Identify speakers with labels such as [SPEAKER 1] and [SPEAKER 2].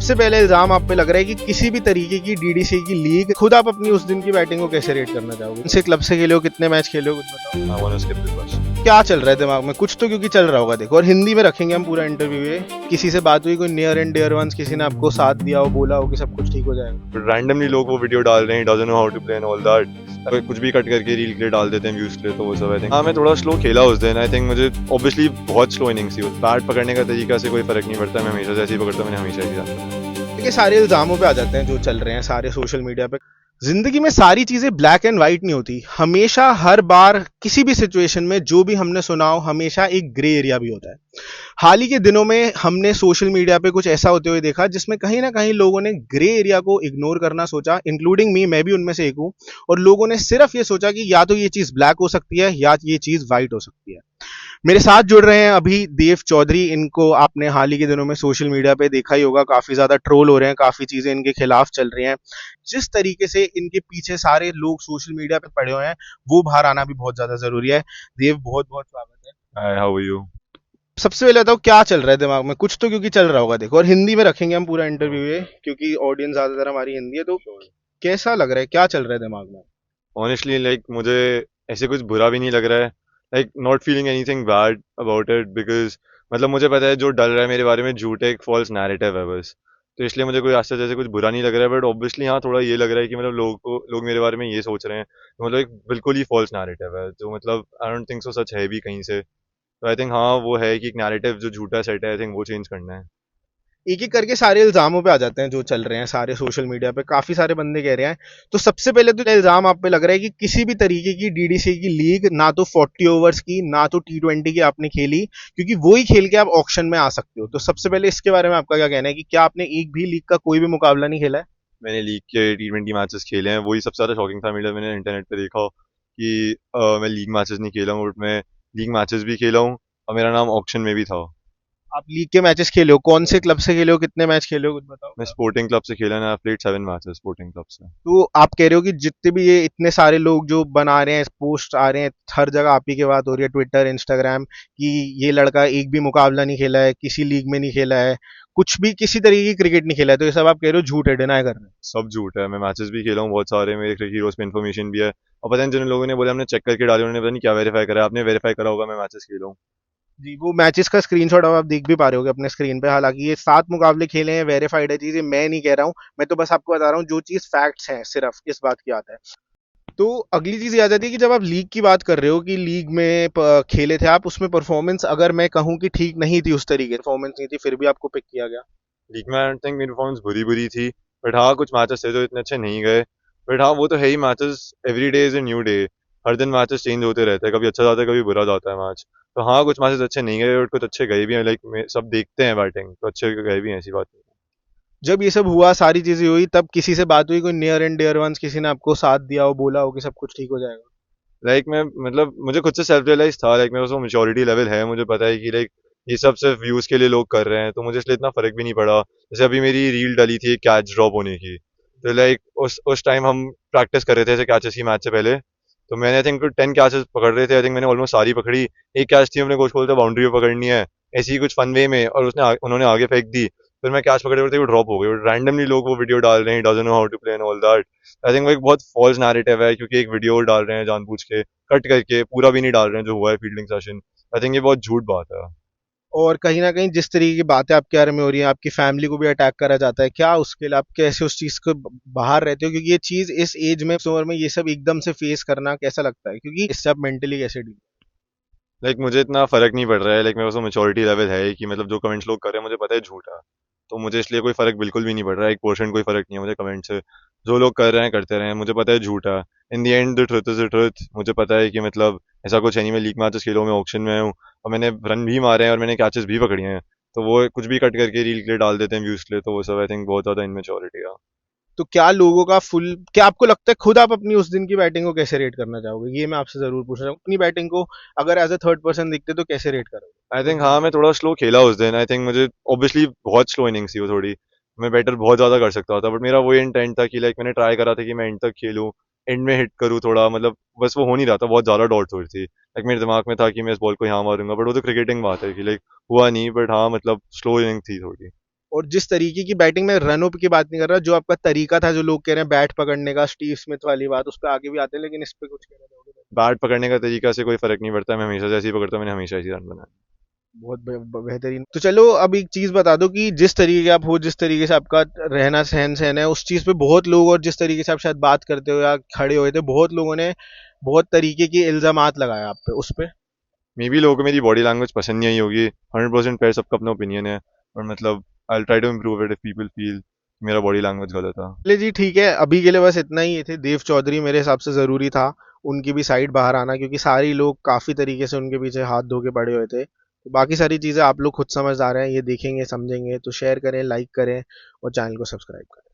[SPEAKER 1] सबसे पहले इल्जाम आप पे लग रहा है कि किसी भी तरीके की डीडीसी की लीग, खुद आप अपनी उस दिन की बैटिंग को कैसे रेट करना चाहोगे? किस क्लब से खेले हो, कितने मैच खेले हो, कुछ बताओ।
[SPEAKER 2] I want to skip this question.
[SPEAKER 1] क्या चल रहा है दिमाग में? कुछ तो क्योंकि चल रहा होगा, देखो। और हिंदी में रखेंगे हम पूरा इंटरव्यू। ये किसी से बात हुई, कोई नियर एंड डियर वंस, किसी ने आपको साथ दिया हो, बोला हो कि सब कुछ ठीक हो जाएगा?
[SPEAKER 2] But randomly लोग वो वीडियो डाल रहे हैं, doesn't know how to play and all that. कोई कुछ भी कट करके रील के लिए डाल देते हैं व्यूज के लिए, तो वो सब आई थिंक। हाँ, मैं थोड़ा स्लो खेला उस दिन। आई थिंक मुझे ऑब्वियसली बहुत स्लो इनिंग्स थी। बैट पकड़ने का तरीका से कोई फर्क नहीं पड़ता, मैं हमेशा से ऐसे ही पकड़ता हूँ, मैंने हमेशा ही किया।
[SPEAKER 1] ये सारे इल्जामों पे आ जाते हैं जो चल रहे हैं सारे सोशल मीडिया पे। जिंदगी में सारी चीजें ब्लैक एंड व्हाइट नहीं होती। हमेशा, हर बार, किसी भी सिचुएशन में जो भी हमने सुना हो, हमेशा एक ग्रे एरिया भी होता है। हाल ही के दिनों में हमने सोशल मीडिया पे कुछ ऐसा होते हुए देखा जिसमें कहीं ना कहीं लोगों ने ग्रे एरिया को इग्नोर करना सोचा, इंक्लूडिंग मी, मैं भी उनमें से एक हूं। और लोगों ने सिर्फ ये सोचा कि या तो ये चीज ब्लैक हो सकती है या ये चीज व्हाइट हो सकती है। मेरे साथ जुड़ रहे हैं अभी देव चौधरी। इनको आपने हाल ही के दिनों में सोशल मीडिया पे देखा ही होगा, काफी ज्यादा ट्रोल हो रहे हैं, काफी चीजें इनके खिलाफ चल रही हैं। जिस तरीके से इनके पीछे सारे लोग सोशल मीडिया पे पड़े हुए हैं, वो बाहर आना भी बहुत ज्यादा जरूरी है। देव, बहुत बहुत स्वागत है।
[SPEAKER 2] Hi, how are you?
[SPEAKER 1] सबसे पहले बताओ क्या चल रहा है दिमाग में? कुछ तो क्योंकि चल रहा होगा, देखो। और हिंदी में रखेंगे हम पूरा इंटरव्यू ये, क्योंकि ऑडियंस ज्यादातर हमारी हिंदी है। तो कैसा लग रहा है, क्या चल रहा है दिमाग में?
[SPEAKER 2] Honestly, like मुझे ऐसे कुछ बुरा भी नहीं लग रहा है। Like not feeling anything bad about it because मतलब मुझे पता है जो डल रहा है मेरे बारे में झूठ है, एक फॉल्स नैरेटिव है बस। तो इसलिए मुझे कोई आज तक जैसे कुछ बुरा नहीं लग रहा है। बट ऑब्वियसली हाँ, थोड़ा ये लग रहा है कि मतलब लोग मेरे बारे में ये सोच रहे हैं, तो मतलब एक बिल्कुल ही फॉल्स नैरेटिव है जो मतलब आई डोंट थिंक सो सच है भी कहीं से। तो आई थिंक हाँ, वो है कि एक नैरेटिव जो झूठा सेट है, आई थिंक वो चेंज करना है।
[SPEAKER 1] एक एक करके सारे इल्जामों पे आ जाते हैं जो चल रहे हैं सारे सोशल मीडिया पे, काफी सारे बंदे कह रहे हैं। तो सबसे पहले तो इल्जाम आप पे लग रहा है कि किसी भी तरीके की डीडीसी की लीग, ना तो 40 ओवर्स की, ना तो T20 की आपने खेली, क्योंकि वो ही खेल के आप ऑक्शन में आ सकते हो। तो सबसे पहले इसके बारे में आपका क्या कहना है कि क्या आपने एक भी लीग का कोई भी मुकाबला नहीं खेला है?
[SPEAKER 2] मैंने लीग के T20 मैचेस खेले हैं, वही सबसे ज़्यादा शॉकिंग था मेरे लिए। मैंने इंटरनेट पे देखा कि मैं लीग मैचेस नहीं खेला हूँ, बट मैं लीग मैचेस भी खेला हूँ और मेरा नाम ऑक्शन में भी था।
[SPEAKER 1] आप लीग के मैचेस खेले हो? कौन से क्लब से खेले हो, कितने मैच खेले हो, कुछ बताओ।
[SPEAKER 2] मैं स्पोर्टिंग क्लब से खेला ना, I played 7 matches sporting club से।
[SPEAKER 1] तो आप कह रहे हो कि जितने भी ये इतने सारे लोग जो बना रहे हैं, पोस्ट आ रहे हैं, हर जगह आप ही की बात हो रही है, ट्विटर, इंस्टाग्राम, कि ये लड़का एक भी मुकाबला नहीं खेला है, किसी लीग में नहीं खेला है, कुछ भी किसी तरीके की क्रिकेट नहीं खेला है, तो ये सब आप कह रहे हो झूठ है, डिनाई कर रहे हैं?
[SPEAKER 2] सब झूठ है। मैं मैचेस भी खेला हूँ बहुत सारे, मेरे क्रिकेट हीरोज में इन्फॉर्मेशन भी है। और पता नहीं जिन लोगों ने बोला हमने चेक करके डाली, उन्होंने पता नहीं क्या वेरीफाई करा। आपने वेरीफाई करा होगा मैं मैचेस खेला हूँ।
[SPEAKER 1] जी, वो मैचेस का स्क्रीनशॉट अब आप देख भी पा रहे होगे अपने स्क्रीन पे। हालांकि ये 7 मुकाबले खेले हैं, वेरीफाइड है चीज, ये मैं नहीं कह रहा हूँ। मैं तो बस आपको बता रहा हूँ जो चीज फैक्ट्स हैं, सिर्फ इस बात की आता है। तो अगली चीज ये आ जाती है कि जब आप लीग की बात कर रहे हो कि लीग में खेले थे आप, उसमें परफॉर्मेंस अगर मैं कहूँ कि ठीक नहीं थी, उस तरीके परफॉर्मेंस नहीं थी, फिर भी आपको पिक किया गया?
[SPEAKER 2] लीग में आई डोंट थिंक मेरी परफॉर्मेंस बुरी बुरी थी, बट हाँ कुछ मैचेस थे जो इतने अच्छे नहीं गए। बट हाँ, वो तो है ही, matches every day is a new day. हर दिन मैचेस चेंज होते रहते हैं, कभी अच्छा जाता है कभी बुरा जाता है मैच। तो हाँ, कुछ मैचेस अच्छे नहीं गए और कुछ अच्छे गए भी हैं। लाइक सब देखते हैं बैटिंग, तो अच्छे गए भी हैं, ऐसी बात नहीं है।
[SPEAKER 1] जब ये सब हुआ, सारी चीजें हुई, तब किसी से बात हुई, कोई नियर एंड डियर वंस, किसी ने आपको साथ दिया हो, बोला हो कि सब कुछ ठीक हो जाएगा?
[SPEAKER 2] लाइक मैं मतलब मुझे खुद से सेल्फ रियलाइज था, लाइक मेरे पास वो मेच्योरिटी लेवल है, मुझे पता है कि लाइक ये सब सिर्फ व्यूज के लिए लोग कर रहे हैं, तो मुझे इसलिए इतना फर्क भी नहीं पड़ा। जैसे अभी मेरी रील डली थी कैच ड्रॉप होने की, तो लाइक उस टाइम हम प्रैक्टिस कर रहे थे ऐसे कैचेस की मैच से पहले। तो मैंने आई थिंक 10 कैचेस पकड़ रहे थे, आई थिंक मैंने ऑलमोस्ट सारी पकड़ी। एक कैच थी, अपने कोच को बोलता बाउंड्री पे पकड़नी है, ऐसी ही कुछ फन वे में, और उन्होंने आगे फेंक दी। फिर मैं कैच पकड़े वो ड्रॉप हो गई। रैंडमली लोग वो वीडियो डाल रहे हैं, doesn't know how to play and all that. I think वो एक बहुत फॉल्स नैरेटिव है, क्योंकि एक वीडियो डाल रहे हैं जानबूझ के, कट करके, पूरा भी नहीं डाल रहे हैं जो हुआ है फील्डिंग सेशन। आई थिंक ये बहुत झूठ बात है।
[SPEAKER 1] और कहीं ना कहीं जिस तरीके की बातें आपके बारे में हो रही है, आपकी फैमिली को भी अटैक करा जाता है, क्या उसके लिए आप कैसे उस चीज को बाहर रहते हो? क्योंकि ये चीज इस एज में, इस उम्र में, ये सब एकदम से फेस करना कैसा लगता है? क्योंकि इससे आप मेंटली कैसे डील?
[SPEAKER 2] लाइक मुझे इतना फर्क नहीं पड़ रहा है, लाइक मेरे पास मेच्योरिटी लेवल है कि मतलब जो कमेंट्स लोग कर रहे हैं मुझे पता है झूठ है। तो मुझे इसलिए कोई फर्क बिल्कुल भी नहीं पड़ रहा है, 1% कोई फर्क नहीं है मुझे कमेंट से। जो लोग कर रहे हैं करते रहे हैं, मुझे पता है झूठ है। In the end the truth is the truth. मुझे पता है कि मतलब ऐसा कुछ है नहीं, मैं लीग मैचेस खेला हूँ, मैं ऑक्शन में हूँ, और मैंने रन भी मारे हैं और मैंने कैचेस भी पकड़ी हैं। तो वो कुछ भी कट करके रील के लिए डाल देते हैं व्यूज के लिए, तो वो सब आई थिंक बहुत ज़्यादा इनमेच्योरिटी है।
[SPEAKER 1] तो क्या लोगों का फुल, क्या आपको लगता है खुद आप अपनी उस दिन की बैटिंग को कैसे रेट करना चाहोगे? ये मैं आपसे जरूर पूछना चाहूंगा। अपनी बैटिंग को अगर एज अ थर्ड पर्सन दिखते तो कैसे रेट
[SPEAKER 2] आई
[SPEAKER 1] करोगे उस
[SPEAKER 2] थिंक
[SPEAKER 1] दिन
[SPEAKER 2] हाँ,
[SPEAKER 1] की?
[SPEAKER 2] मैं थोड़ा स्लो खेला उस दिन। आई थिंक मुझे ऑब्वियसली बहुत स्लो इनिंग्स थी वो थोड़ी। मैं बेटर बहुत ज़्यादा कर सकता था, बट मेरा वो इंटेंट था कि लाइक मैंने ट्राई करा था कि मैं एंड तक खेलूँ, एंड में हिट करूँ थोड़ा, मतलब बस वो हो नहीं रहा था, बहुत ज़्यादा डॉट्स हो रही थी। लाइक मेरे दिमाग में था कि मैं इस बॉल को यहाँ मारूंगा, बट वो तो क्रिकेटिंग बात है कि लाइक हुआ नहीं। बट हाँ, मतलब स्लो इनिंग थी थोड़ी।
[SPEAKER 1] और जिस तरीके की बैटिंग में रन अप की बात नहीं कर रहा, जो आपका तरीका था, जो लोग कह रहे हैं बैट पकड़ने का, स्टीव स्मिथ वाली बात, उस पर आगे भी आते हैं, लेकिन इस पे कुछ कहना चाहोगे?
[SPEAKER 2] बैट पकड़ने का तरीका से कोई फर्क नहीं पड़ता, मैं हमेशा से ऐसे ही पकड़ता हूँ, मैंने हमेशा ऐसे ही रन बनाया।
[SPEAKER 1] बहुत बेहतरीन। तो चलो अब एक चीज बता दो कि जिस तरीके के आप हो, जिस तरीके से आपका रहना सहन सहन है, उस चीज पे बहुत लोग, और जिस तरीके से आप शायद बात करते हो या खड़े हुए थे, बहुत लोगों ने बहुत तरीके के इल्जामात लगाए आप पे, उस पे।
[SPEAKER 2] मे बी लोगों को मेरी बॉडी लैंग्वेज पसंद नहीं आई होगी, 100% फेयर, सबका अपना ओपिनियन है, और मतलब I try to improve it if people feel मेरा बॉडी लैंग्वेज गलत था।
[SPEAKER 1] चलिए जी, ठीक है, अभी के लिए बस इतना ही। ये थे देव चौधरी, मेरे हिसाब से जरूरी था उनकी भी साइड बाहर आना, क्योंकि सारे लोग काफी तरीके से उनके पीछे हाथ धो के पड़े हुए थे। तो बाकी सारी चीजें आप लोग खुद समझदार हैं, ये देखेंगे समझेंगे तो शेयर करें, लाइक करें और चैनल को सब्सक्राइब करें।